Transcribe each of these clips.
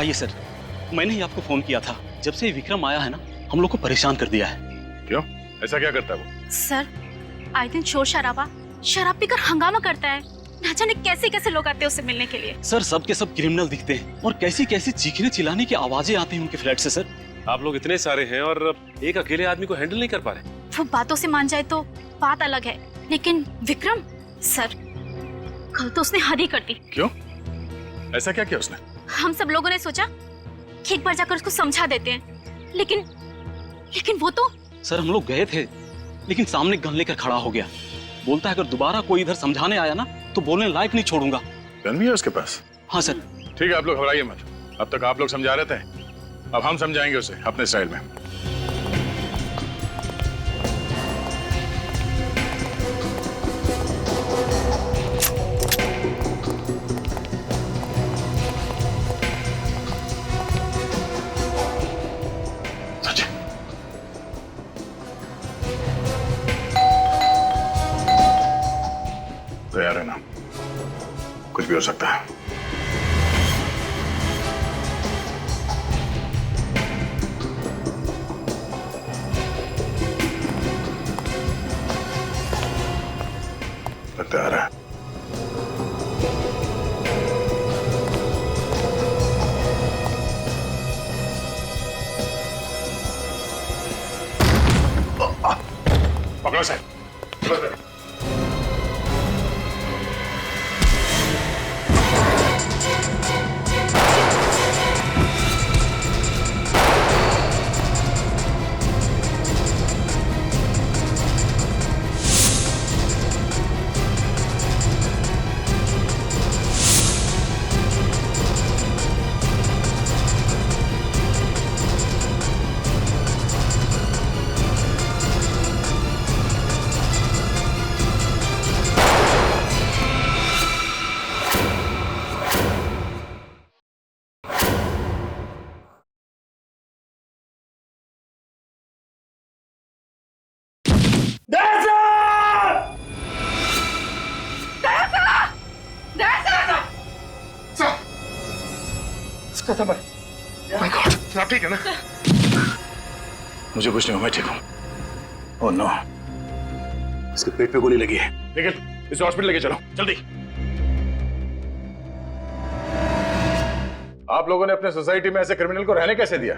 आइए सर, मैंने ही आपको फोन किया था। जब से विक्रम आया है ना, हम लोग को परेशान कर दिया है। क्यों? ऐसा क्या करता है वो? सर, आए दिन शोर शराबा, शराब पीकर हंगामा करता है। ना जाने कैसे कैसे लोग आते हैं उससे मिलने के लिए। सर, सब के सब क्रिमिनल दिखते हैं और कैसी कैसी चीखने चिल्लाने की आवाजें आती हैं उनके फ्लैट से। सर, आप लोग इतने सारे हैं और एक अकेले आदमी को हैंडल नहीं कर पा रहे। वो बातों से मान जाए तो बात अलग है, लेकिन विक्रम सर, कल तो उसने हद ही कर दी। क्यों? ऐसा क्या किया उसने? हम सब लोगों ने सोचा कि एक बार जाकर उसको समझा देते हैं, लेकिन वो तो। सर, हम लोग गए थे, लेकिन सामने गन लेकर खड़ा हो गया। बोलता है अगर दोबारा कोई इधर समझाने आया ना तो बोलने लायक नहीं छोड़ूंगा। गन भी है उसके पास? हाँ सर। ठीक है, आप लोग घबराइए मत। अब तक आप लोग समझा रहे थे, अब हम समझाएंगे उसे अपने स्टाइल में। तैयार है ना? कुछ भी हो सकता है। लगता आ रहा है। पकड़ो सर, पकड़ो सर। माय गॉड, आप ठीक है ना? मुझे कुछ नहीं हुआ, मैं ठीक हूं। ओह नो, इसके पेट पे गोली लगी है। निखिल, इसे हॉस्पिटल लेके चलो जल्दी। आप लोगों ने अपने सोसाइटी में ऐसे क्रिमिनल को रहने कैसे दिया?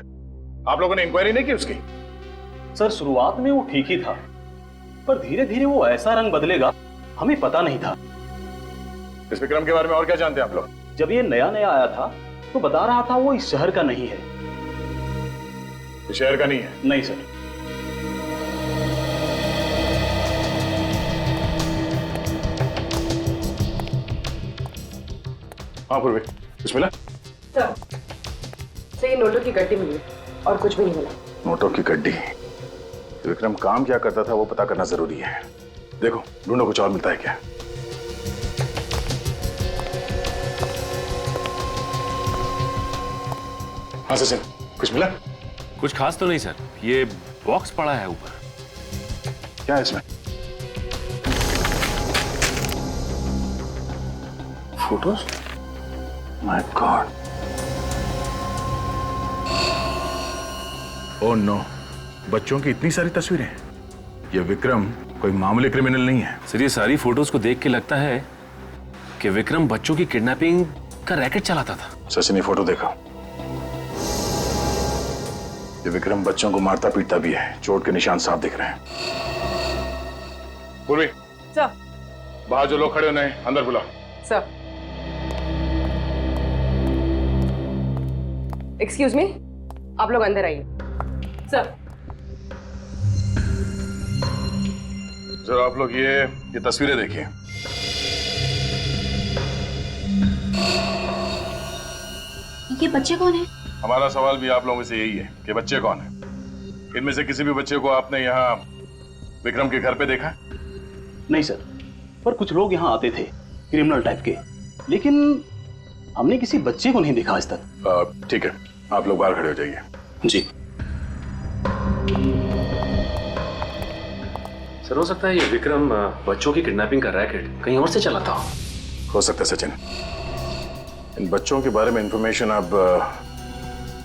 आप लोगों ने इंक्वायरी नहीं की उसकी? सर, शुरुआत में वो ठीक ही था, पर धीरे धीरे वो ऐसा रंग बदलेगा हमें पता नहीं था। इस विक्रम के बारे में और क्या जानते हैं आप लोग? जब ये नया नया आया था तो बता रहा था वो इस शहर का नहीं है। इस शहर का नहीं है? नहीं सर। हाँ पूर्वी, कुछ मिला? सर, ये नोटों की गड्डी मिली और कुछ भी नहीं मिला। नोटों की गड्डी? विक्रम काम क्या करता था वो पता करना जरूरी है। देखो, ढूंढो कुछ और मिलता है क्या। हाँ सचिन, कुछ मिला? कुछ खास तो नहीं सर, ये बॉक्स पड़ा है ऊपर। क्या है इसमें? Photos? My god. Oh no, बच्चों की इतनी सारी तस्वीरें। ये विक्रम कोई मामूली क्रिमिनल नहीं है। सर, ये सारी फोटोज को देख के लगता है कि विक्रम बच्चों की किडनैपिंग का रैकेट चलाता था। सचिन, ये फोटो देखो। ये विक्रम बच्चों को मारता पीटता भी है, चोट के निशान साफ दिख रहे हैं। पूर्वी, सर। बाहर जो लोग खड़े होने अंदर बुला। सर। एक्सक्यूज मी, आप लोग अंदर आइए। सर। सर, आप लोग ये तस्वीरें देखिए। ये बच्चे कौन है? हमारा सवाल भी आप लोगों से यही है कि बच्चे कौन हैं? इनमें से किसी भी बच्चे को आपने यहाँ विक्रम के घर पे देखा? नहीं सर, पर कुछ लोग यहाँ आते थे क्रिमिनल टाइप के, लेकिन हमने किसी बच्चे को नहीं देखा आज तक। ठीक है, आप लोग बाहर खड़े हो जाइए। जी सर, हो सकता है ये विक्रम बच्चों की किडनैपिंग का रैकेट कहीं और से चलाता हो सकता है सचिन। इन बच्चों के बारे में इंफॉर्मेशन अब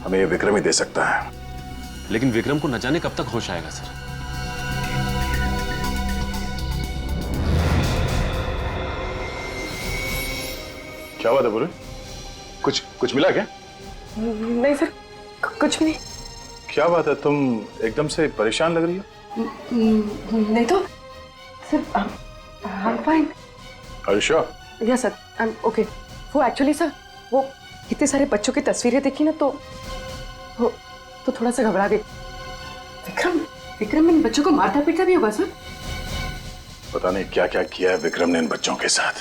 हमें ये विक्रम ही दे सकता है। लेकिन विक्रम को न जाने कब तक होश आएगा सर। क्या बात है बोले? कुछ मिला क्या? नहीं सर, कुछ भी नहीं। क्या बात है, तुम एकदम से परेशान लग रही हो? नहीं तो sir, I am fine. Are you sure? Yes sir, I am okay. वो एक्चुअली सर, वो इतने सारे बच्चों की तस्वीरें देखी ना तो थोड़ा सा घबरा गई। विक्रम इन बच्चों को मारता पीटता भी होगा सर? पता नहीं क्या क्या किया है विक्रम ने इन बच्चों के साथ।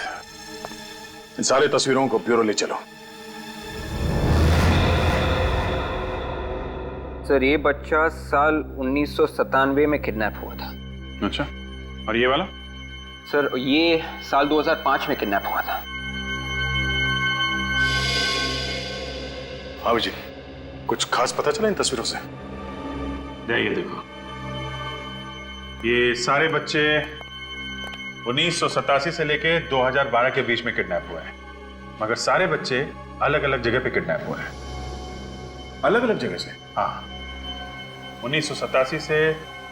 इन सारे तस्वीरों को ब्यूरो ले चलो। सर ये बच्चा साल 1997 में किडनैप हुआ था। अच्छा, और ये वाला? सर ये साल 2005 में किडनैप हुआ था। हाँ जी, कुछ खास पता चला इन तस्वीरों से? ये देखो, ये सारे बच्चे 1987 से लेके 2012 के बीच में किडनैप हुए हैं, मगर सारे बच्चे अलग अलग जगह पे किडनैप हुए हैं। अलग अलग जगह से? हाँ, 1987 से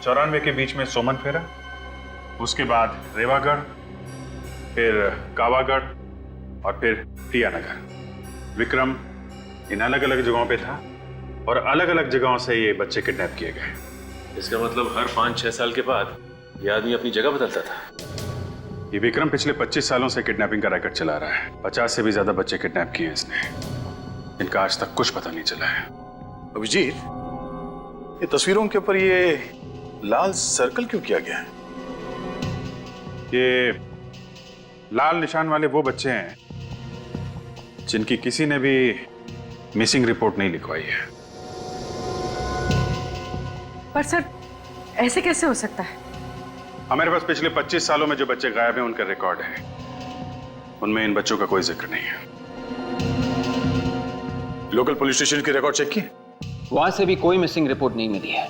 94 के बीच में सोमन फेरा, उसके बाद रेवागढ़, फिर कावागढ़ और फिर टियानगर। विक्रम इन अलग अलग जगहों पे था और अलग अलग जगहों से ये बच्चे किडनैप किए गए। इसका मतलब हर 5-6 साल के बाद ये आदमी अपनी जगह बदलता था। ये विक्रम पिछले 25 सालों से किडनैपिंग का रैकेट चला रहा है। 50 से भी ज्यादा बच्चे किडनैप किए इसने। इनका आज तक कुछ पता नहीं चला है। अभिजीत, ये तस्वीरों के ऊपर ये लाल सर्कल क्यों किया गया है? ये लाल निशान वाले वो बच्चे हैं जिनकी किसी ने भी मिसिंग रिपोर्ट नहीं लिखवाई है। पर सर ऐसे कैसे हो सकता है? हमारे पास पिछले 25 सालों में जो बच्चे गायब हैं उनका रिकॉर्ड है, उनमें इन बच्चों का कोई जिक्र नहीं है। लोकल पुलिस स्टेशन की रिकॉर्ड चेक की? वहां से भी कोई मिसिंग रिपोर्ट नहीं मिली है।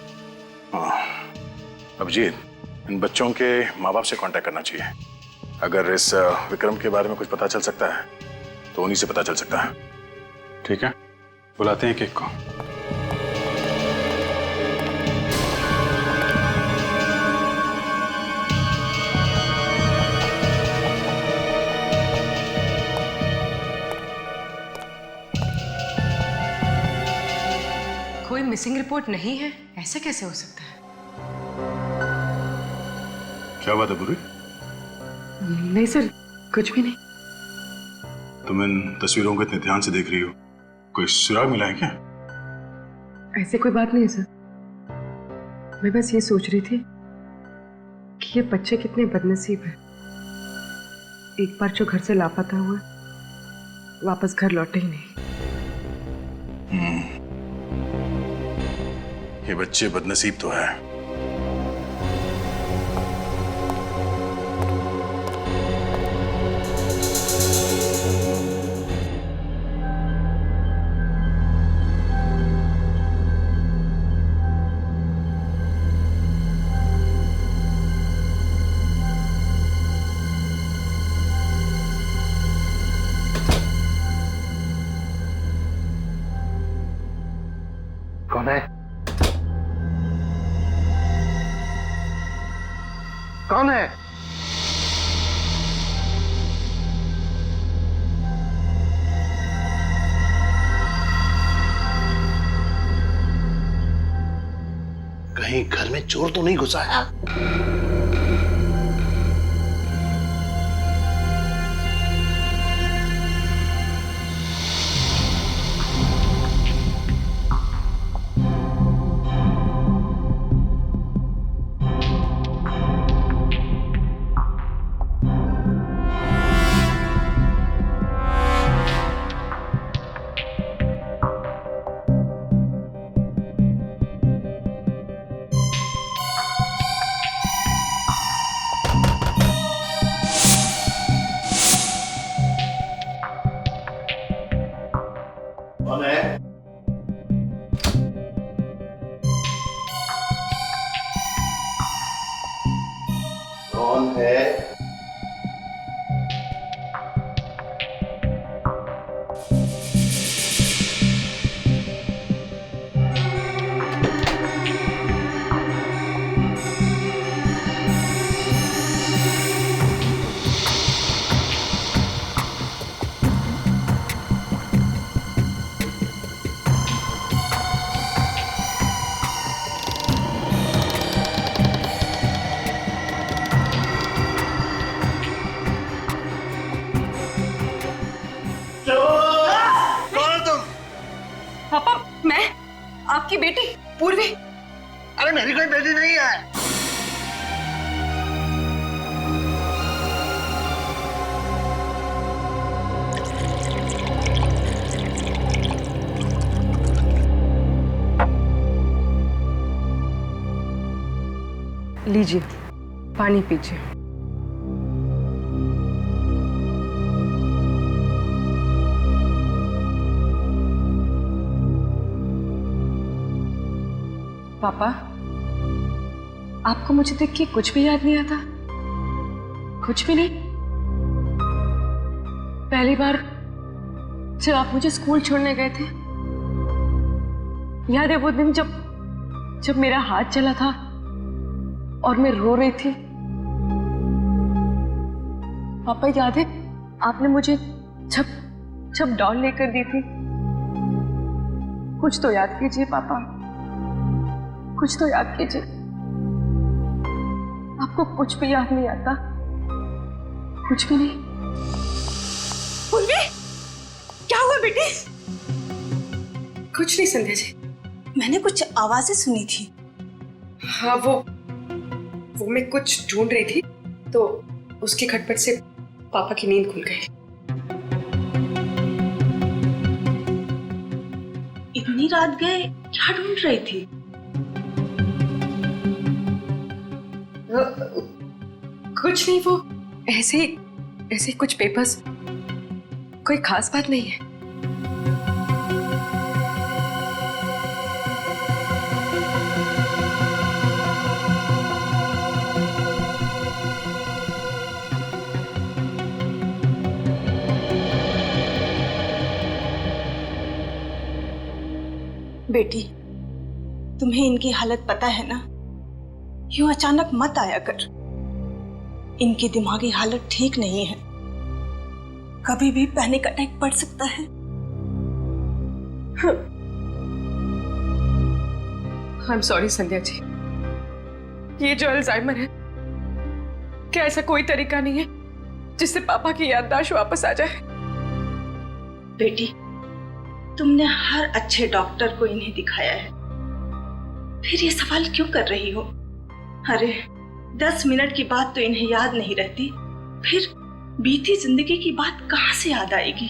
अभिजीत, इन बच्चों के माँ बाप से कांटेक्ट करना चाहिए। अगर इस विक्रम के बारे में कुछ पता चल सकता है तो उन्हीं से पता चल सकता है। ठीक है, बुलाते हैं केक को। कोई मिसिंग रिपोर्ट नहीं है, ऐसा कैसे हो सकता है? क्या बात है बुरी? नहीं सर, कुछ भी नहीं। तुम इन तस्वीरों को इतने ध्यान से देख रही हो, कोई सुराग मिला है क्या? ऐसे कोई बात नहीं है सर। मैं बस ये सोच रही थी कि ये बच्चे कितने बदनसीब हैं। एक बार जो घर से लापता हुआ वापस घर लौटे ही नहीं। ये बच्चे बदनसीब तो है। कौन है? कौन है? कहीं घर में चोर तो नहीं घुसा है? कौन है? कौन है? अरे मेरी कोई बेटी नहीं है। लीजिए, पानी पीजिए। पापा, आपको मुझे देख के कुछ भी याद नहीं आता? कुछ भी नहीं? पहली बार जब आप मुझे स्कूल छोड़ने गए थे, याद है वो दिन जब मेरा हाथ चला था और मैं रो रही थी? पापा, याद है आपने मुझे जब डॉल लेकर दी थी? कुछ तो याद कीजिए पापा, कुछ तो याद कीजिए। आपको कुछ भी याद नहीं आता? कुछ भी नहीं? पूर्वी, क्या हुआ बेटे? कुछ नहीं संध्या जी। मैंने कुछ आवाजें सुनी थी। हाँ, वो मैं कुछ ढूंढ रही थी तो उसके खटपट से पापा की नींद खुल गई। इतनी रात गए, क्या ढूंढ रही थी? कुछ नहीं, वो ऐसे ही कुछ पेपर्स, कोई खास बात नहीं है। बेटी, तुम्हें इनकी हालत पता है ना? यूं अचानक मत आया कर। इनकी दिमागी हालत ठीक नहीं है, कभी भी पैनिक अटैक पड़ सकता है। I am sorry Sandhya ji, ये जो अल्जाइमर है, क्या ऐसा कोई तरीका नहीं है जिससे पापा की याददाश्त वापस आ जाए? बेटी, तुमने हर अच्छे डॉक्टर को इन्हें दिखाया है, फिर ये सवाल क्यों कर रही हो? अरे 10 मिनट की बात तो इन्हें याद नहीं रहती, फिर बीती जिंदगी की बात कहां से याद आएगी?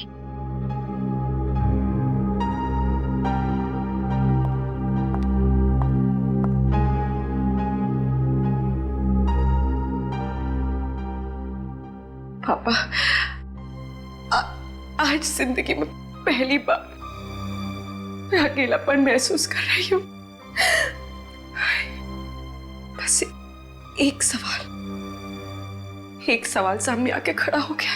पापा, आज जिंदगी में पहली बार मैं अकेलापन महसूस कर रही हूँ। बस एक सवाल सामने आके खड़ा हो गया।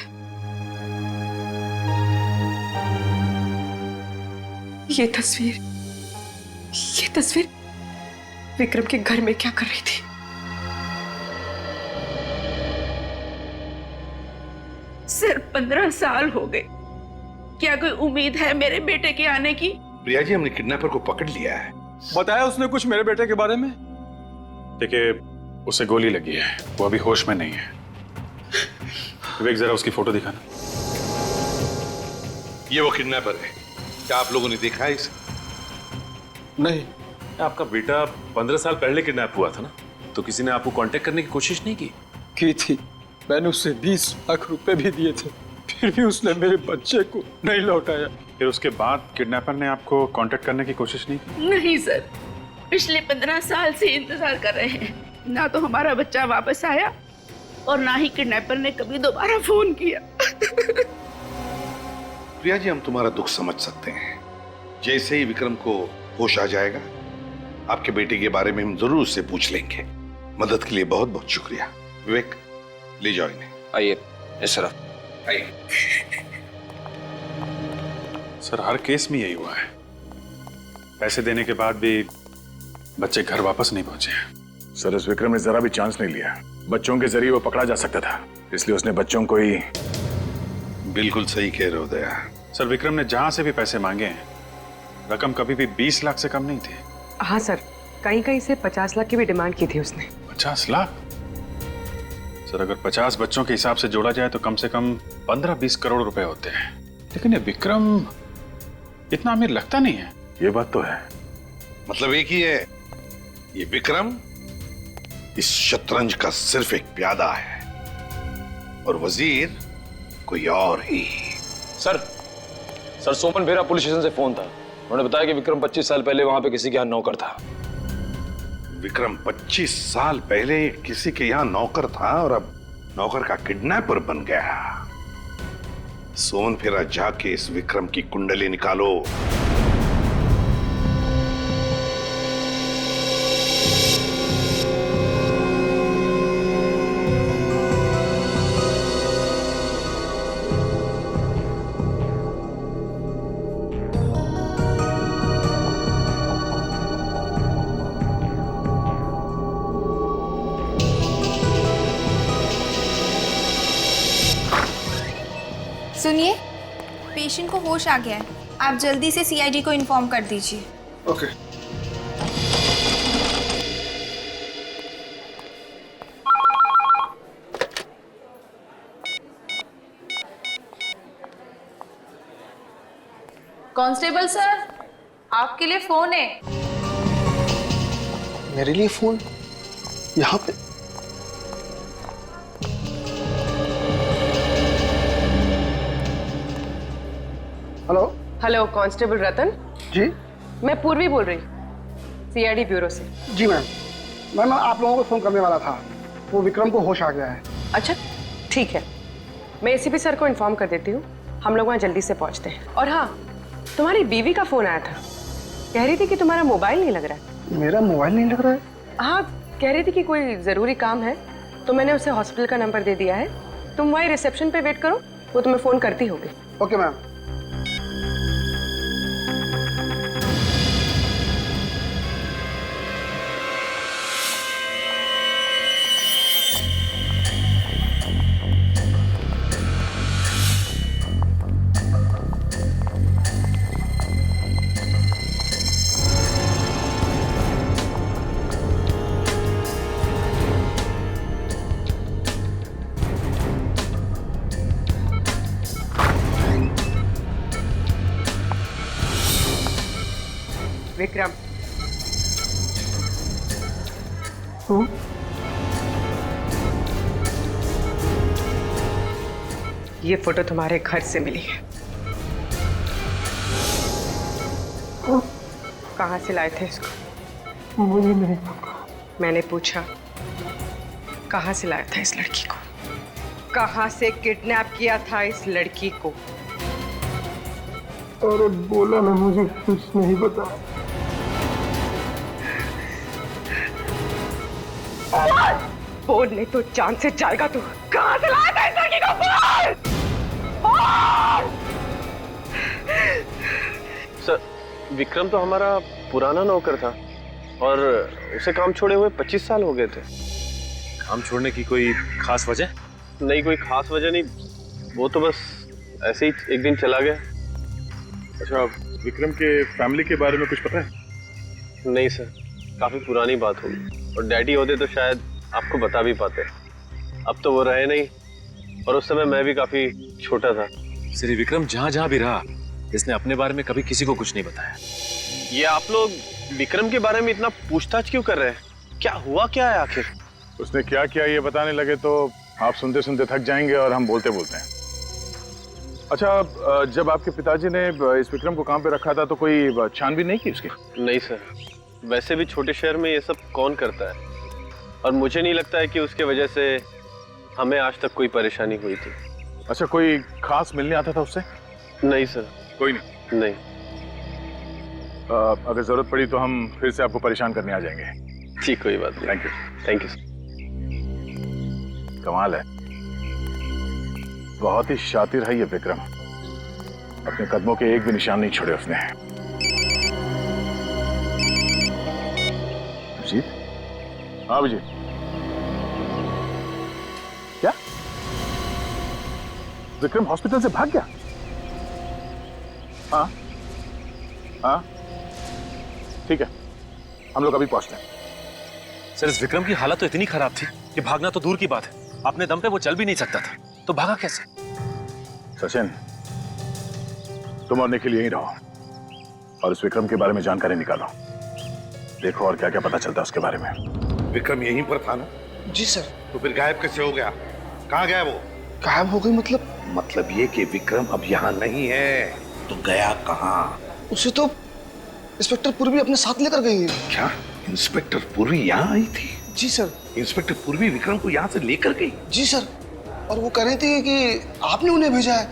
ये तस्वीर विक्रम के घर में क्या कर रही थी? सिर्फ 15 साल हो गए, क्या कोई उम्मीद है मेरे बेटे के आने की? प्रिया जी, हमने किडनैपर को पकड़ लिया है। बताया उसने कुछ मेरे बेटे के बारे में? देखिए, उसे गोली लगी है, वो अभी होश में नहीं है। विवेक, जरा उसकी फोटो दिखाना। ये वो किडनैपर है, क्या आप लोगों ने देखा है इसे? नहीं। आपका बेटा 15 साल पहले किडनैप हुआ था ना, तो किसी ने आपको कांटेक्ट करने की कोशिश नहीं की थी? मैंने उसे 20 लाख रुपए भी दिए थे, फिर भी उसने मेरे बच्चे को नहीं लौटाया। फिर उसके बाद किडनैपर ने आपको कांटेक्ट करने की कोशिश नहीं की? नहीं सर, पिछले 15 साल से इंतजार कर रहे हैं, ना तो हमारा बच्चा वापस आया और ना ही किडनैपर ने कभी दोबारा फोन किया। प्रिया जी, हम तुम्हारा दुख समझ सकते हैं। जैसे ही विक्रम को होश आ जाएगा, आपके बेटे के बारे में हम जरूर उससे पूछ लेंगे। मदद के लिए बहुत बहुत शुक्रिया। विवेक, ले जाओ इन्हें। आइए इस तरफ आइए। सर, हर केस में यही हुआ है, पैसे देने के बाद भी बच्चे घर वापस नहीं पहुंचे। सर, इस विक्रम ने जरा भी चांस नहीं लिया। बच्चों के जरिए वो पकड़ा जा सकता था, इसलिए उसने बच्चों को ही। बिल्कुल सही कह रहे हो दया। सर, विक्रम ने जहां से भी पैसे मांगे हैं, रकम कभी भी 20 लाख से कम नहीं थी। हाँ सर, कहीं से 50 लाख की भी डिमांड की थी उसने। 50 लाख? सर, अगर 50 बच्चों के हिसाब से जोड़ा जाए तो कम से कम 15-20 करोड़ रुपए होते हैं। लेकिन ये विक्रम इतना अमीर लगता नहीं है। ये बात तो है। मतलब एक ही है, ये विक्रम इस शतरंज का सिर्फ एक प्यादा है और वजीर कोई और ही। सर सोमन फेरा पुलिस स्टेशन से फोन था। उन्होंने बताया कि विक्रम 25 साल पहले वहां पे किसी के यहाँ नौकर था। विक्रम 25 साल पहले किसी के यहाँ नौकर था और अब नौकर का किडनैपर बन गया। सोमन फेरा जाके इस विक्रम की कुंडली निकालो। सुनिए, पेशेंट को होश आ गया है। आप जल्दी से सीआईडी को इन्फॉर्म कर दीजिए। ओके। कांस्टेबल सर, आपके लिए फोन है। मेरे लिए फोन? यहाँ पे? हेलो। हेलो, कांस्टेबल रतन? जी मैं पूर्वी बोल रही, सीआईडी ब्यूरो से। जी मैम, मैं आप लोगों को फोन करने वाला था। वो विक्रम को होश आ गया है। अच्छा ठीक है, मैं एसीपी सर को इन्फॉर्म कर देती हूँ। हम लोग वहाँ जल्दी से पहुँचते हैं। और हाँ, तुम्हारी बीवी का फोन आया था, कह रही थी कि तुम्हारा मोबाइल नहीं लग रहा है। मेरा मोबाइल नहीं लग रहा है? हाँ, कह रही थी कि कोई जरूरी काम है, तो मैंने उसे हॉस्पिटल का नंबर दे दिया है। तुम वहीं रिसेप्शन पे वेट करो, वो तुम्हें फोन करती होगी। Okay ma'am. विक्रम, ये फोटो तुम्हारे घर से मिली है। कहाँ से लाए थे इसको? मुझे नहीं पता। मैंने पूछा, कहाँ से लाया था इस लड़की को? कहाँ से किडनैप किया था इस लड़की को? अरे बोला ना, मुझे कुछ नहीं पता। बोल नहीं तो जान से जाएगा तू। कहाँ से लाया था इस लड़की को? बोल! सर, विक्रम तो हमारा पुराना नौकर था और उसे काम छोड़े हुए 25 साल हो गए थे। काम छोड़ने की कोई खास वजह? नहीं, कोई खास वजह नहीं, वो तो बस ऐसे ही एक दिन चला गया। अच्छा, विक्रम के फैमिली के बारे में कुछ पता है? नहीं सर, काफी पुरानी बात होगी, और डैडी होते तो शायद आपको बता भी पाते। अब तो वो रहे नहीं, और उस समय मैं भी काफी छोटा था। श्री विक्रम जहाँ जहाँ भी रहा, इसने अपने बारे में कभी किसी को कुछ नहीं बताया। ये आप लोग विक्रम के बारे में इतना पूछताछ क्यों कर रहे हैं? क्या हुआ क्या है आखिर? उसने क्या किया ये बताने लगे तो आप सुनते सुनते थक जाएंगे और हम बोलते बोलते हैं। अच्छा, जब आपके पिताजी ने इस विक्रम को काम पे रखा था तो कोई छानबीन नहीं की उसकी? नहीं सर, वैसे भी छोटे शहर में ये सब कौन करता है, और मुझे नहीं लगता है कि उसके वजह से हमें आज तक कोई परेशानी हुई थी। अच्छा, कोई खास मिलने आता था उससे? नहीं सर। कोई नहीं? नहीं। अगर जरूरत पड़ी तो हम फिर से आपको परेशान करने आ जाएंगे। ठीक, कोई बात नहीं। Thank you. Thank you sir. कमाल है, बहुत ही शातिर है ये विक्रम। अपने कदमों के एक भी निशान नहीं छोड़े उसने। अभिजीत? हाँ अभिजीत, क्या विक्रम हॉस्पिटल से भाग गया? हाँ हाँ, ठीक है, हम लोग अभी पहुंचते हैं। सर, इस विक्रम की हालत तो इतनी खराब थी कि भागना तो दूर की बात है, अपने दम पे वो चल भी नहीं सकता था, तो भागा कैसे? सचिन, तुम और निखिल यहीं रहो और इस विक्रम के बारे में जानकारी निकालो। देखो और क्या क्या पता चलता है उसके बारे में। विक्रम यहीं पर था ना? जी सर। तो फिर गायब कैसे हो गया? कहाँ गया वो? गायब हो गई मतलब? मतलब ये कि विक्रम अब यहाँ नहीं है, तो गया कहाँ? उसे तो इंस्पेक्टर पूर्वी अपने साथ लेकर गई है। क्या इंस्पेक्टर पूर्वी यहाँ आई थी? जी सर। इंस्पेक्टर पूर्वी विक्रम को यहाँ से लेकर गई? जी सर, और वो कह रही थी कि आपने उन्हें भेजा है।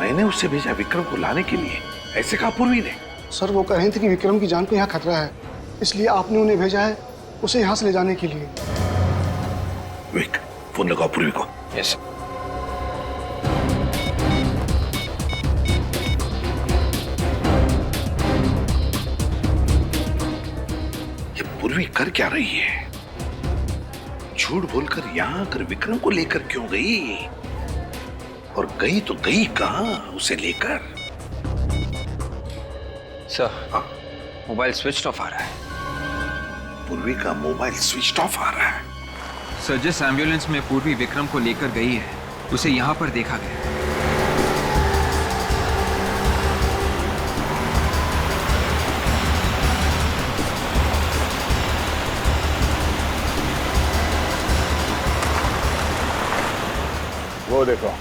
मैंने उसे भेजा विक्रम को लाने के लिए, ऐसे कहा पूर्वी ने? सर वो कह रही थी कि विक्रम की जान को यहाँ खतरा है, इसलिए आपने उन्हें भेजा है उसे यहाँ से ले जाने के लिए। विक, फोन लगाओ पूर्वी को। यस। ये पूर्वी कर क्या रही है? झूठ बोलकर यहाँ आकर विक्रम को लेकर क्यों गई? और गई तो गई कहाँ उसे लेकर? सर, मोबाइल स्विच ऑफ आ रहा है। पूर्वी का मोबाइल स्विच ऑफ आ रहा है? सर, जिस एम्बुलेंस में पूर्वी विक्रम को लेकर गई है उसे यहाँ पर देखा गया। वो देखो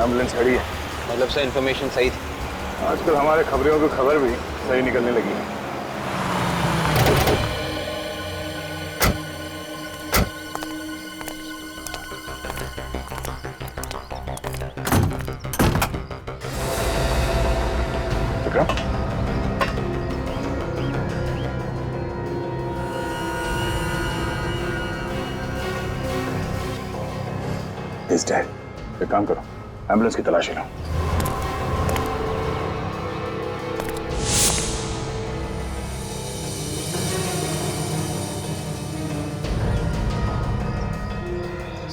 एम्बुलेंस खड़ी है। मतलब सर इन्फॉर्मेशन सही थी? आजकल हमारे खबरों की खबर भी सही निकलने लगी है। He's dead. एक काम करो, एम्बुलेंस की तलाशी लो।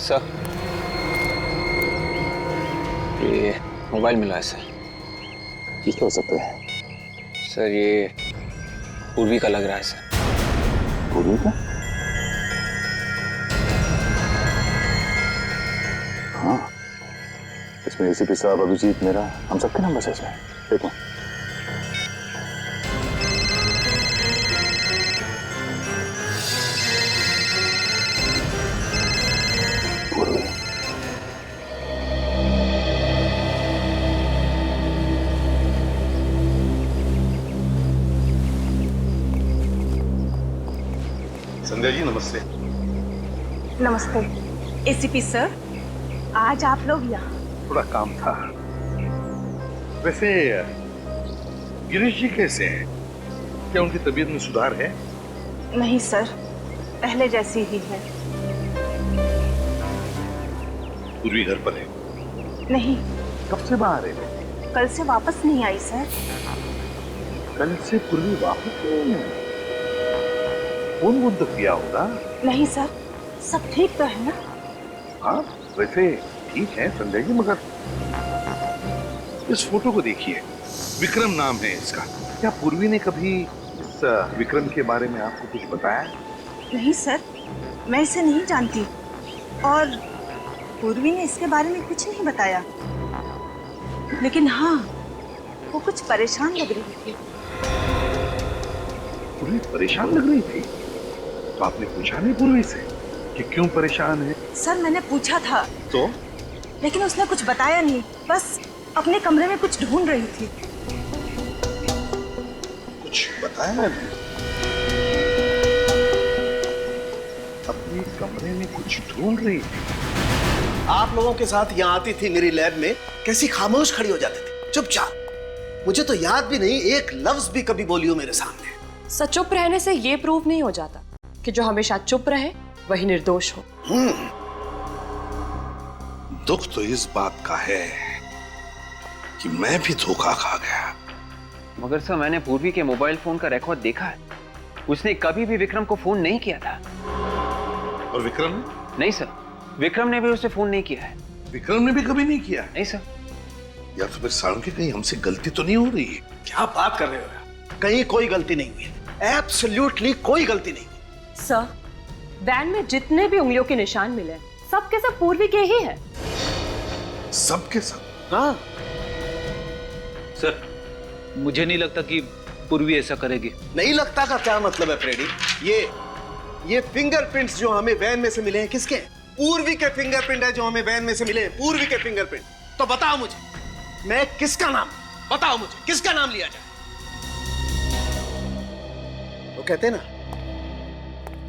सर, ये मोबाइल मिला है सर। किसका हो सकता है? सर ये पूर्वी का लग रहा है सर। पूर्वी का? हाँ, इसमें एसीपी साहब, अभिजीत, मेरा, हम सबके नंबर है इसमें। देखो पूर्वी। संध्या जी नमस्ते। नमस्ते एसीपी सर, आज आप लोग यहाँ? थोड़ा काम था। वैसे गिरीश जी कैसे हैं? क्या उनकी तबीयत में सुधार है? नहीं सर, पहले जैसी ही है। पूर्वी घर पर है? नहीं। कब से बाहर है? कल से वापस नहीं आई सर। कल से पूर्वी वापस नहीं आई? फोन वोन तो किया होगा? नहीं सर, सब ठीक तो है ना? हाँ वैसे ठीक है संजय जी, मगर इस फोटो को देखिए, विक्रम नाम है इसका। क्या पूर्वी ने कभी इस विक्रम के बारे में आपको कुछ बताया? नहीं सर, मैं इसे नहीं जानती और पूर्वी ने इसके बारे में कुछ नहीं बताया। लेकिन हाँ, वो कुछ परेशान लग रही थी। पूर्वी परेशान लग रही थी? तो आपने पूछा नहीं पूर्वी से कि क्यों परेशान है? सर मैंने पूछा था तो? लेकिन उसने कुछ बताया नहीं, बस अपने कमरे में कुछ ढूंढ रही थी। कुछ बताया नहीं? अपने कमरे में कुछ ढूंढ रही थी? आप लोगों के साथ यहाँ आती थी मेरी लैब में, कैसी खामोश खड़ी हो जाती थी, चुपचाप। मुझे तो याद भी नहीं एक लफ्ज भी कभी बोली हो मेरे सामने। सच चुप रहने से ये प्रूव नहीं हो जाता कि जो हमेशा चुप रहे वही निर्दोष हो। दुख तो इस बात का है कि मैं भी धोखा खा गया। मगर सर मैंने पूर्वी के मोबाइल फोन का रिकॉर्ड देखा है, उसने कभी भी विक्रम को फोन नहीं किया था। और विक्रम? नहीं सर, विक्रम ने भी उसे फोन नहीं किया है। विक्रम ने भी कभी नहीं किया? नहीं सर। या तो फिर साळुंखे कहीं हमसे गलती तो नहीं हो रही है? क्या बात कर रहे हो? कहीं कोई गलती नहीं हुई है, एब्सोल्युटली कोई गलती नहीं हुई। सर, वैन में जितने भी उंगलियों के निशान मिले सब के सब पूर्वी के ही है। सब के सब? हाँ सर, मुझे नहीं लगता कि पूर्वी ऐसा करेगी। नहीं लगता का क्या मतलब है फ्रेडी? ये फिंगरप्रिंट्स जो हमें वैन में से मिले हैं किसके हैं? पूर्वी के फिंगरप्रिंट है जो हमें वैन में से मिले हैं, पूर्वी के फिंगरप्रिंट। तो बताओ मुझे, मैं किसका नाम, बताओ मुझे किसका नाम लिया जाए? वो कहते हैं ना,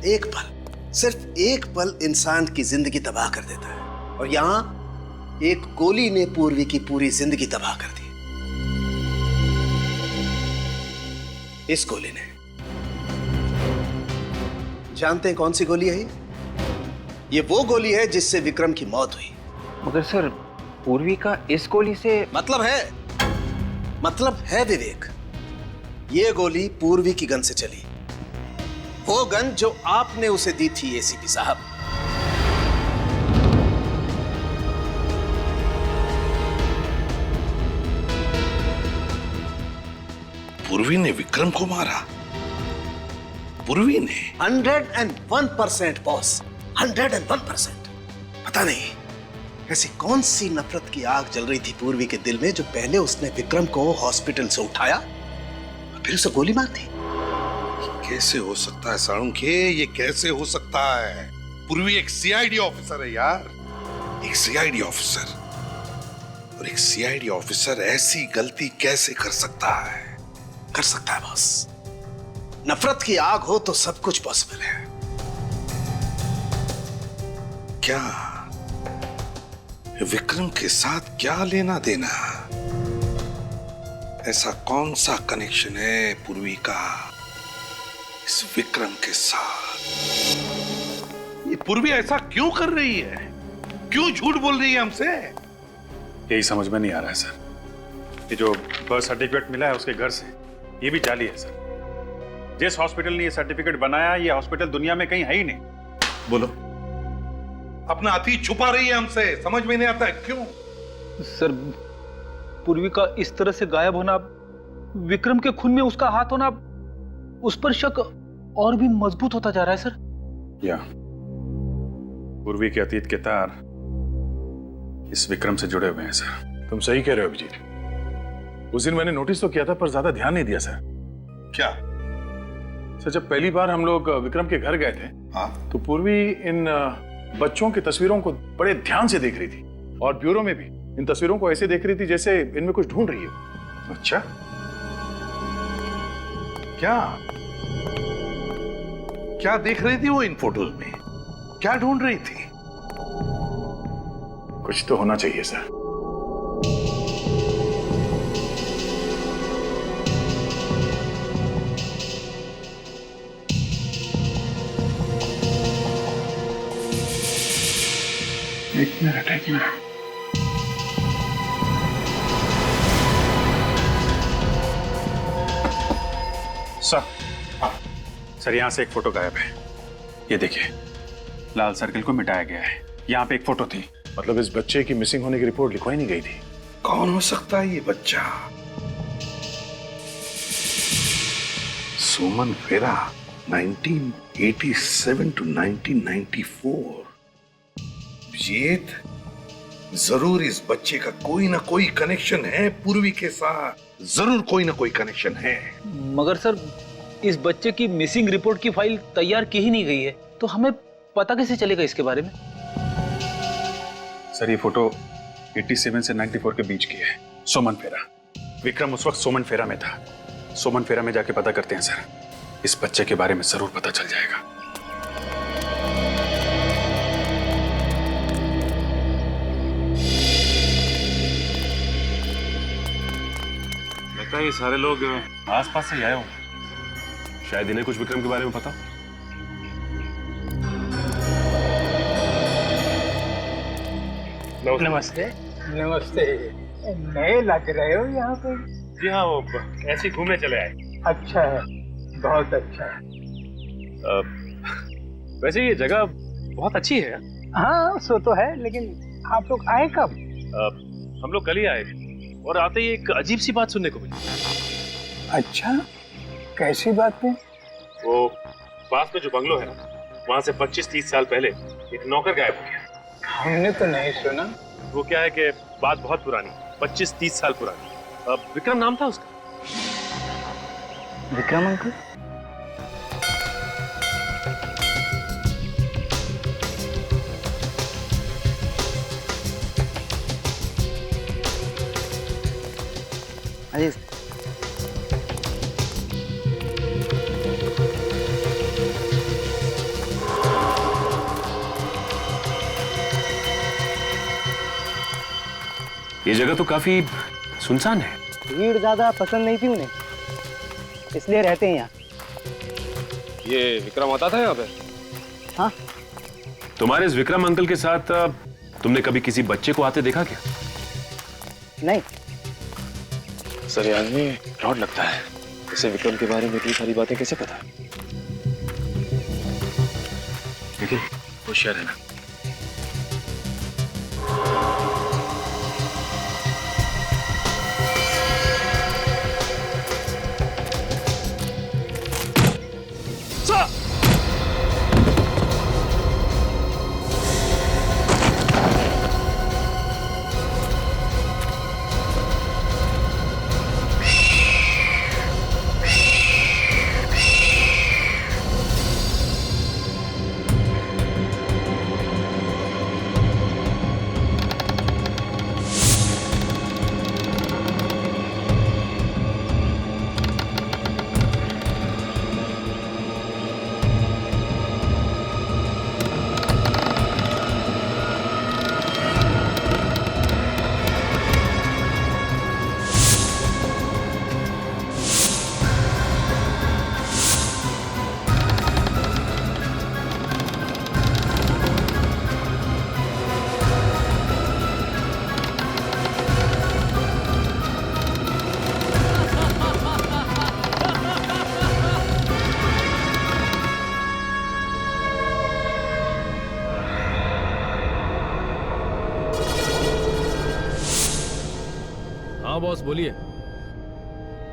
एक पल, सिर्फ एक पल इंसान की जिंदगी तबाह कर देता है, और यहां एक गोली ने पूर्वी की पूरी जिंदगी तबाह कर दी। इस गोली ने, जानते हैं कौन सी गोली है ये वो गोली है जिससे विक्रम की मौत हुई। मगर सर, पूर्वी का इस गोली से मतलब है विवेक, ये गोली पूर्वी की गन से चली, वो गन जो आपने उसे दी थी एसीपी साहब। पूर्वी ने विक्रम को मारा? पूर्वी ने? 101% बॉस, 101%। पता नहीं ऐसी कौन सी नफरत की आग जल रही थी पूर्वी के दिल में जो पहले उसने विक्रम को हॉस्पिटल से उठाया और फिर उसे गोली मार दी। कैसे हो सकता है साळुंखे, ये कैसे हो सकता है? पूर्वी एक सीआईडी ऑफिसर है यार, एक सीआईडी ऑफिसर, और एक सीआईडी ऑफिसर ऐसी गलती कैसे कर सकता है? कर सकता है बॉस, नफरत की आग हो तो सब कुछ पॉसिबल है। क्या विक्रम के साथ क्या लेना देना? ऐसा कौन सा कनेक्शन है पूर्वी का इस विक्रम के साथ? ये पूर्वी ऐसा क्यों कर रही है? क्यों झूठ बोल रही है हमसे? यही समझ में नहीं आ रहा है सर। ये जो बर्थ सर्टिफिकेट मिला है उसके घर से, ये भी जाली है सर। जिस हॉस्पिटल ने ये सर्टिफिकेट बनाया, ये हॉस्पिटल दुनिया में कहीं है ही नहीं। बोलो, अपना अतीत छुपा रही है हमसे, समझ में नहीं आता है क्यों? सर, पूर्वी का इस तरह से गायब होना, विक्रम के खून में उसका हाथ होना, उस पर शक और भी मजबूत होता जा रहा है सर। या पूर्वी के अतीत के तार इस विक्रम से जुड़े हुए हैं सर। तुम सही कह रहे हो अभिजीत। उस दिन मैंने नोटिस तो किया था पर ज्यादा ध्यान नहीं दिया सर। क्या सर, जब पहली बार हम लोग विक्रम के घर गए थे, हाँ, तो पूर्वी इन बच्चों की तस्वीरों को बड़े ध्यान से देख रही थी, और ब्यूरो में भी इन तस्वीरों को ऐसे देख रही थी जैसे इनमें कुछ ढूंढ रही हो। अच्छा, क्या देख रही थी वो इन फोटोज में? क्या ढूंढ रही थी? कुछ तो होना चाहिए सर। एक मिनट। सर, यहां से एक फोटो गायब है। ये देखिए, लाल सर्कल को मिटाया गया है। यहाँ पे एक फोटो थी। मतलब इस बच्चे की मिसिंग होने की रिपोर्ट लिखवाई नहीं गई थी। कौन हो सकता है ये बच्चा? सुमन फेरा, 1987 to 1994। जीत, जरूर इस बच्चे का कोई ना कोई कनेक्शन है पूर्वी के साथ, जरूर कोई ना कोई कनेक्शन है। मगर सर, इस बच्चे की मिसिंग रिपोर्ट की फाइल तैयार की ही नहीं गई है, तो हमें पता कैसे चलेगा इसके बारे में? सर, ये फोटो 87 से 94 के बीच की है। सोमन फेरा, विक्रम उस वक्त सोमन फेरा में था। सोमन फेरा में जाके पता करते हैं सर, इस बच्चे के बारे में जरूर पता चल जाएगा। लगता है ये सारे लोग आसपास से आए होंगे, शायद इन्हें कुछ विक्रम के बारे में पता। नमस्ते। नमस्ते। नए लग रहे हो यहाँ पे? जी हाँ, वो ऐसे घूमने चले आए। अच्छा है, बहुत अच्छा है। वैसे ये जगह बहुत अच्छी है। हाँ, सो तो है, लेकिन आप लोग आए कब? हम लोग कल ही आए और आते ही एक अजीब सी बात सुनने को मिली। अच्छा, कैसी बात है? वो पास में जो बंगलो है ना, वहाँ से 25-30 साल पहले एक नौकर गायब हो गया। हमने तो नहीं सुना। वो क्या है कि बात बहुत पुरानी, 25-30 साल पुरानी। विक्रम नाम था उसका। विक्रम अंकल? अरे ये जगह तो काफी सुनसान है। भीड़ ज्यादा पसंद नहीं थी उन्हें, इसलिए रहते हैं यहाँ। ये विक्रम आता था यहाँ पे? हाँ। तुम्हारे इस विक्रम अंकल के साथ तुमने कभी किसी बच्चे को आते देखा क्या? नहीं। सर ये आदमी फ्रॉड लगता है। इसे विक्रम के बारे में इतनी सारी बातें कैसे पता है? लेकिन होशियार है ना। हाँ बॉस बोलिए।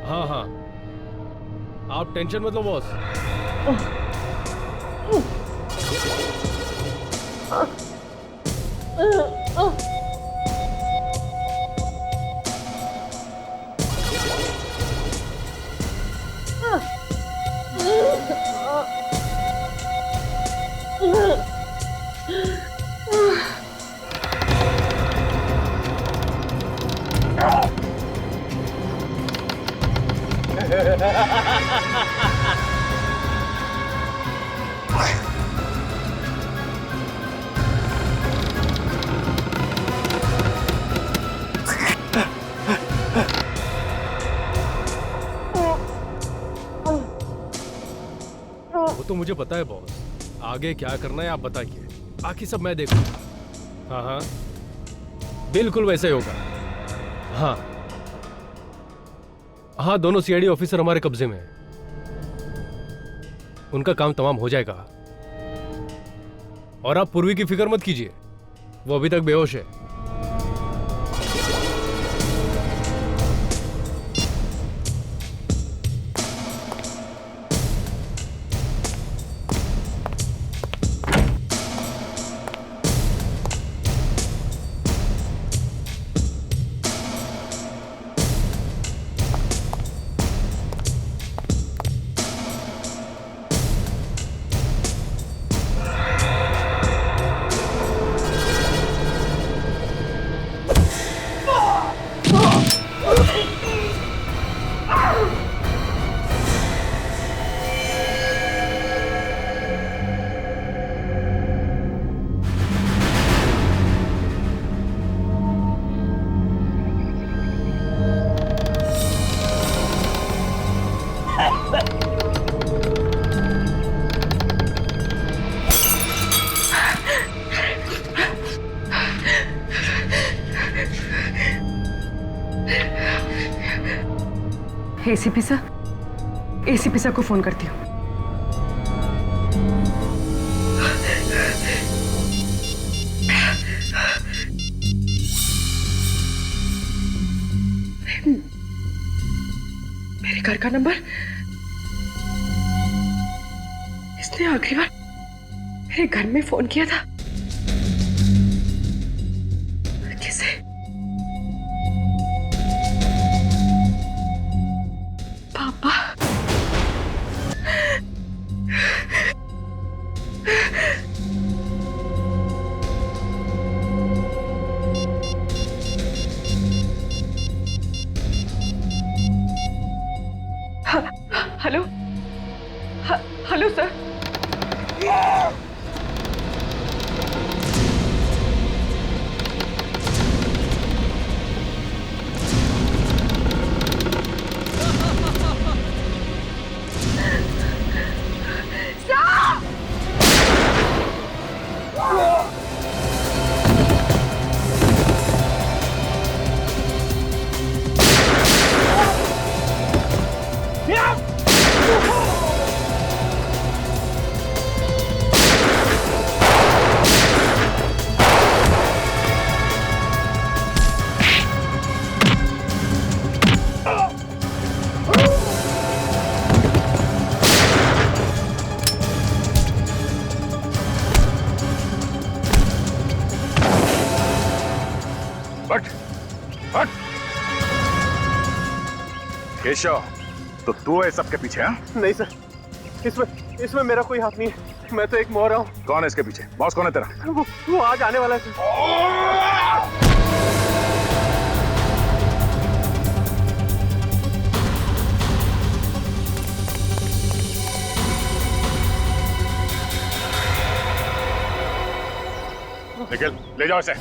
हाँ हाँ आप टेंशन मत लो बॉस। वो तो मुझे पता है बॉस, आगे क्या करना है आप बताइए, बाकी सब मैं देखूंगा। हाँ हाँ बिल्कुल वैसे ही होगा। हाँ हाँ दोनों सीआईडी ऑफिसर हमारे कब्जे में हैं, उनका काम तमाम हो जाएगा। और आप पूर्वी की फिक्र मत कीजिए, वो अभी तक बेहोश है। एसीपी सर को फोन करती हूँ। मेरे घर का नंबर, इसने आखिरी बार मेरे घर में फोन किया था। किसे? पापा। केशव, तो तू है सबके पीछे? हाँ? नहीं सर, इसमें मेरा कोई हाथ नहीं है। मैं तो एक मोहरा हूँ। कौन है इसके पीछे? बॉस कौन है तेरा? वो आज आने वाला है सर। निखिल, ले जाओ इसे।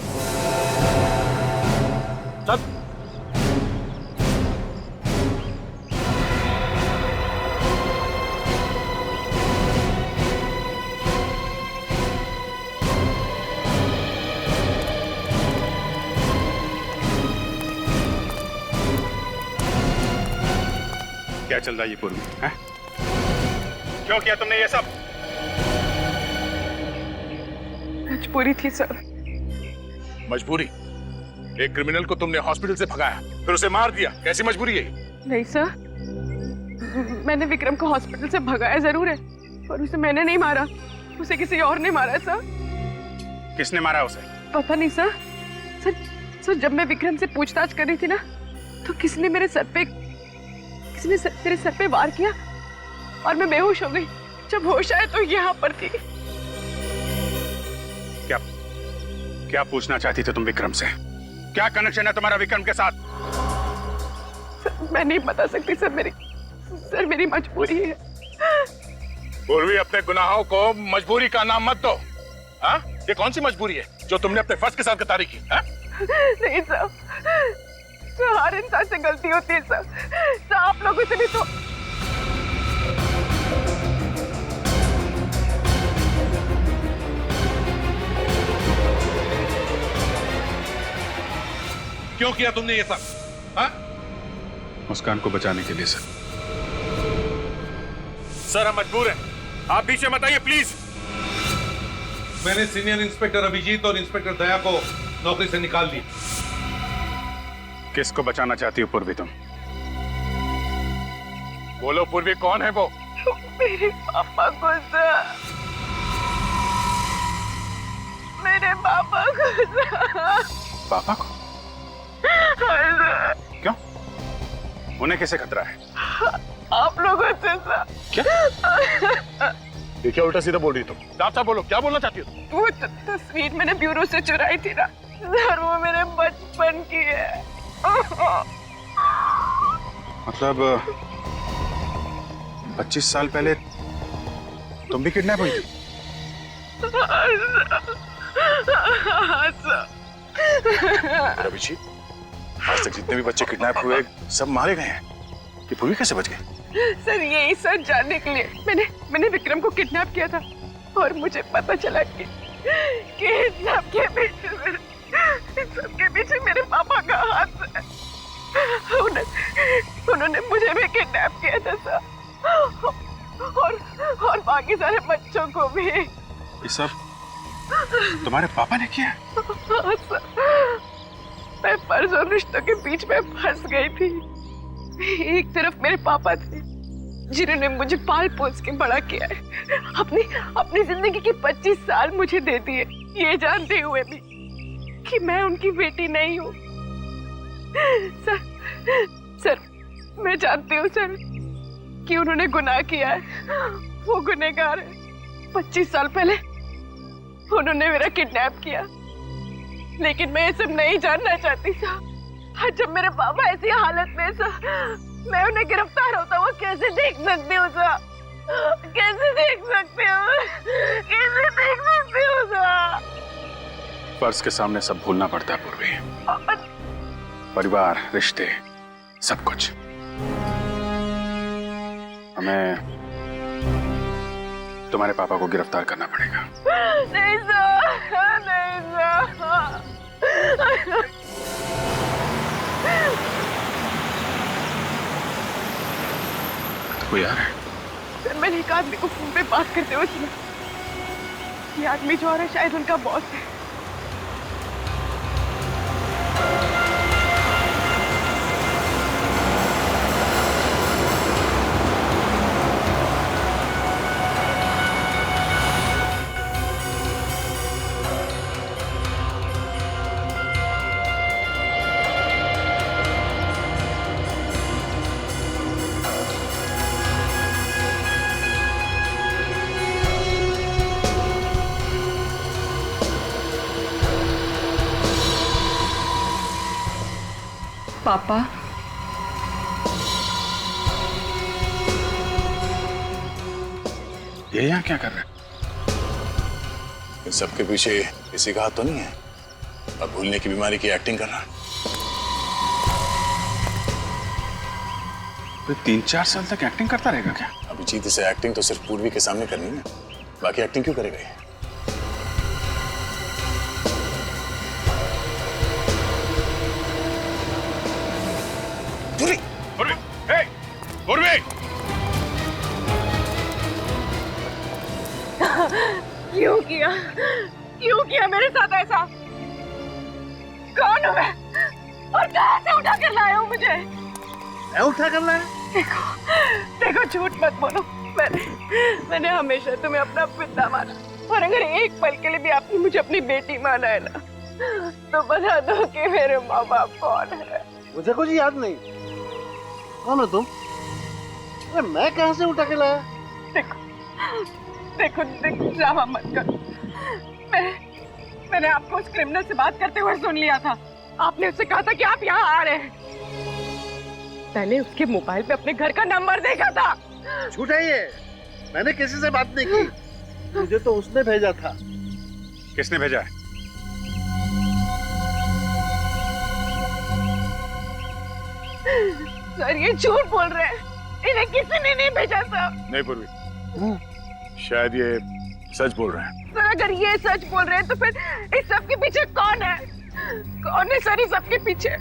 चल। क्या चल रहा है ये पूर्वी? हैं? क्यों किया तुमने ये सब? मजबूरी थी सर। मजबूरी? एक क्रिमिनल को तुमने हॉस्पिटल से भगाया, फिर उसे मार दिया। कैसी मजबूरी है? नहीं सर, मैंने विक्रम को हॉस्पिटल से भगाया जरूर है, पर उसे मैंने नहीं मारा, उसे किसी और ने मारा है सर। किसने मारा उसे? पता नहीं सर। सर जब मैं विक्रम से पूछताछ कर रही थी ना, तो किसने मेरे सर पे वार किया और मैं बेहोश हो गई। जब होश आया तो यहाँ पर थी। क्या पूछना चाहती थी तुम विक्रम से? क्या कनेक्शन है तुम्हारा विक्रम के साथ? सर, मैं नहीं बता सकती सर, मेरी मजबूरी है। पूर्वी, अपने गुनाहों को मजबूरी का नाम मत दो। हाँ? ये कौन सी मजबूरी है जो तुमने अपने फर्ज के साथ गद्दारी की? हाँ? नहीं सर, हर इंसान से गलती होती है सर, आप लोगों से भी तो। क्यों किया तुमने ये सब? हाँ? मुस्कान को बचाने के लिए सर। सर, हम मजबूर हैं, आप पीछे मत आइए प्लीज। मैंने सीनियर इंस्पेक्टर अभिजीत और इंस्पेक्टर दया को नौकरी से निकाल दिया। किसको बचाना चाहती हो पूर्वी तुम? बोलो पूर्वी, कौन है वो? मेरे पापा को सर, मेरे पापा को सर। पापा को? क्यों? उन्हें कैसे खतरा है? आप लोगों से सर। क्या? ये क्या उल्टा सीधा बोल रही तुम? साफ बोलो, क्या बोलना चाहती हो? वो तस्वीर मैंने ब्यूरो से चुराई थी ना सर, वो मेरे बचपन की है। मतलब 25 साल पहले तुम भी किडनैप हुई थी? अभिजीत, आज तक जितने भी बच्चे किडनैप हुए सब मारे गए हैं, कि पूर्वी कैसे बच गए? सर यही सच जानने के लिए मैंने विक्रम को किडनैप किया था, और मुझे पता चला कि सबके पीछे मेरे पापा का हाथ है। उन्होंने मुझे भी किडनैप किया था सर, और बाकी सारे बच्चों को भी। ये सब तुम्हारे पापा ने किया? हाँ सर, मैं फर्ज और रिश्तों के बीच में फंस गई थी। एक तरफ मेरे पापा थे जिन्होंने मुझे पाल पोस के बड़ा किया है, अपनी जिंदगी के 25 साल मुझे दे दिए, ये जानते हुए भी कि मैं उनकी बेटी नहीं हूँ। सर मैं जानती हूँ सर कि उन्होंने गुनाह किया है, वो गुनहगार है। 25 साल पहले उन्होंने मेरा किडनैप किया, लेकिन मैं ये सब नहीं जानना चाहती सर। जब मेरे पापा ऐसी हालत में सर, मैं उन्हें गिरफ्तार होता हुआ कैसे देख सकती हूँ सर? कैसे देख सकती हूँ? स्पर्श के सामने सब भूलना पड़ता है पूर्वी। परिवार, रिश्ते, सब कुछ। हमें तुम्हारे पापा को गिरफ्तार करना पड़ेगा। नहीं सर, नहीं सर। तो कोई आ रहा है? सर मैंने एक आदमी को फोन पे बात करते हुए सुना। ये आदमी जो आ रहा है शायद उनका बॉस है। पापा, ये यहाँ क्या कर रहे हैं? इन सबके पीछे किसी का हाथ तो नहीं है? अब भूलने की बीमारी की एक्टिंग कर रहा है। तो 3-4 साल तक एक्टिंग करता रहेगा क्या? अभिजीत, इसे एक्टिंग तो सिर्फ पूर्वी के सामने करनी है, बाकी एक्टिंग क्यों करेगा ये? क्यों किया मेरे साथ ऐसा? कौन हूँ मैं और कहाँ से उठा कर लाए हो मुझे? मैं उठा कर लाया? देखो झूठ मत बोलो। मैंने हमेशा तुम्हें अपना पिता माना, और अगर एक पल के लिए भी आपने मुझे अपनी बेटी माना है ना, तो बता दो कि मेरे माँ बाप कौन है। मुझे कुछ याद नहीं। कौन हो तुम? अरे मैं कहाँ से उठा के लाया? देखो ड्रामा मत करो। मैंने आपको उस क्रिमिनल से बात करते हुए सुन लिया था। आपने उससे कहा था कि आप यहाँ आ रहे हैं। मैंने उसके मोबाइल पे अपने घर का नंबर देखा था। झूठ है ये। मैंने किसी से बात नहीं की। मुझे तो उसने भेजा था। किसने भेजा है? सर ये झूठ बोल रहे हैं। इन्हें किसी ने नहीं भेजा सर। नहीं पूर्वी, शायद ये सच बोल रहे हैं। सर अगर ये सच बोल रहे हैं तो फिर इस सब के पीछे कौन है? कौन है सर इस सब के पीछे?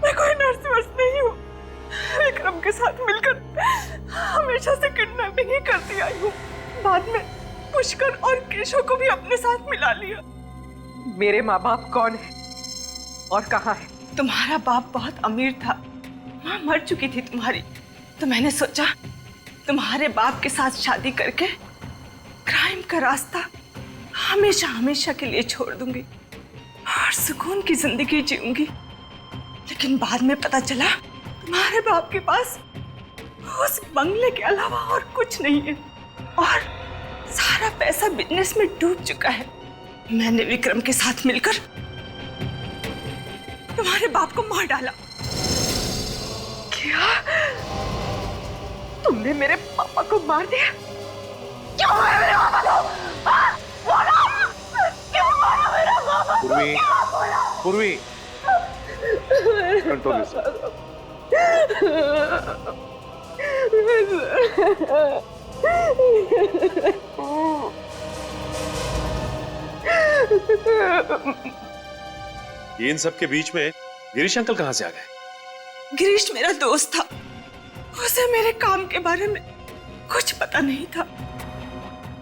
मैं कोई नर्स वर्स नहीं हूँ। विक्रम के साथ मिलकर हमेशा से किडनैपिंग ही करती आई हूँ। बाद में पुष्कर और केशव को भी अपने साथ मिला लिया। मेरे माँ बाप कौन है और कहाँ है? तुम्हारा बाप बहुत अमीर था, माँ मर चुकी थी तुम्हारी, तो मैंने सोचा तुम्हारे बाप के साथ शादी करके क्राइम का रास्ता हमेशा हमेशा के लिए छोड़ दूंगी और सुकून की जिंदगी जीऊंगी। लेकिन बाद में पता चला तुम्हारे बाप के पास उस बंगले के अलावा और कुछ नहीं है और सारा पैसा बिजनेस में डूब चुका है। मैंने विक्रम के साथ मिलकर तुम्हारे बाप को मार डाला। क्या तुमने मेरे पापा को मार दिया? क्यों मारा मेरे पापा को? बोलो, क्यों मारा मेरा पापा को? पूर्वी, कंट्रोल योरसेल्फ। ये इन सब के बीच में गिरीश अंकल कहाँ से आ गए? गिरीश मेरा दोस्त था, उसे मेरे काम के बारे में कुछ पता नहीं था।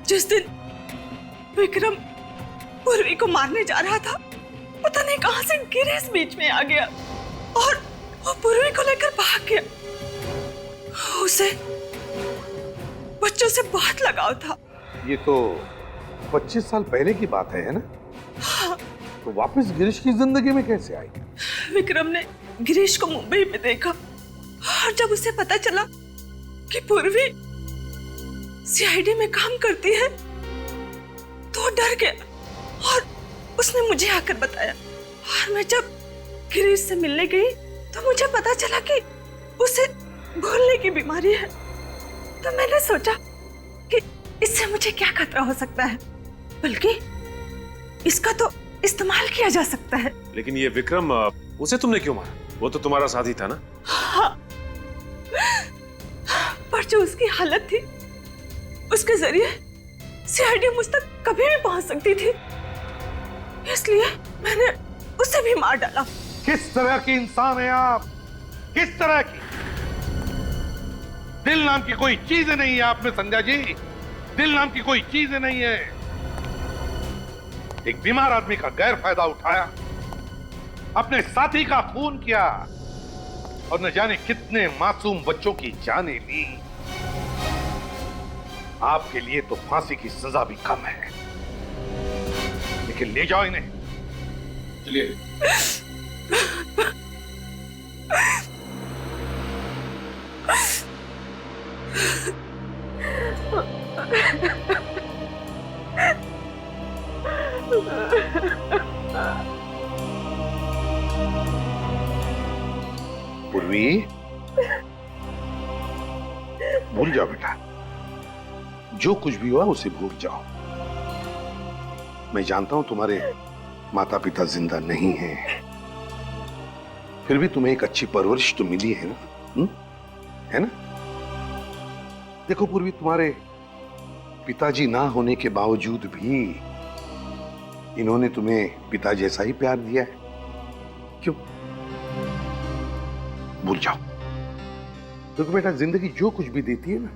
जिस दिन विक्रम पूर्वी को मारने जा रहा था, पता नहीं कहां से गिरीश बीच में आ गया और वो पूर्वी को लेकर भाग गया। उसे बच्चों से बहुत लगाव था। ये तो 25 साल पहले की बात है ना? हाँ। तो वापस गिरीश की जिंदगी में कैसे आई? विक्रम ने गिरीश को मुंबई में देखा और जब उसे पता चला कि पूर्वी सीआईडी में काम करती है तो डर गया और उसने मुझे आकर बताया। और मैं जब गिरीश से मिलने गई तो मुझे पता चला कि उसे भूलने की बीमारी है। तो मैंने सोचा कि इससे मुझे क्या खतरा हो सकता है, बल्कि इसका तो इस्तेमाल किया जा सकता है। लेकिन ये विक्रम, उसे तुमने क्यों मारा? वो तो तुम्हारा साथी था ना? हाँ, पर जो उसकी हालत थी उसके जरिए सीआईडी मुझ तक कभी भी पहुंच सकती थी, इसलिए मैंने उसे भी मार डाला। किस तरह की इंसान है आप? किस तरह की? दिल नाम की कोई चीज नहीं है आप में संध्या जी। दिल नाम की कोई चीज नहीं है। एक बीमार आदमी का गैर फायदा उठाया, अपने साथी का खून किया और न जाने कितने मासूम बच्चों की जानें ली। आपके लिए तो फांसी की सजा भी कम है, लेकिन ले जाओ इन्हें। चलिए। पूर्वी, भूल जाओ बेटा, जो कुछ भी हुआ उसे भूल जाओ। मैं जानता हूं तुम्हारे माता पिता जिंदा नहीं हैं, फिर भी तुम्हें एक अच्छी परवरिश तो मिली है ना? है ना? देखो पूर्वी, तुम्हारे पिताजी ना होने के बावजूद भी इन्होंने तुम्हें पिता जैसा ही प्यार दिया है। क्यों? भूल जाओ। देखो बेटा, जिंदगी जो कुछ भी देती है ना,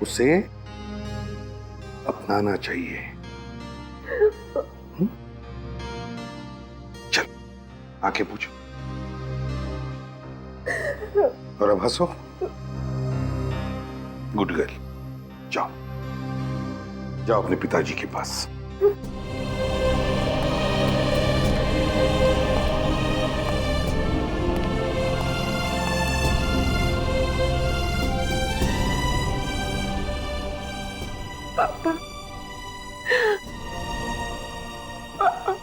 उसे अपनाना चाहिए। चल, आंखें पूछो और अब हंसो। गुड गर्ल, जाओ जाओ अपने पिताजी के पास। पापा, पापा।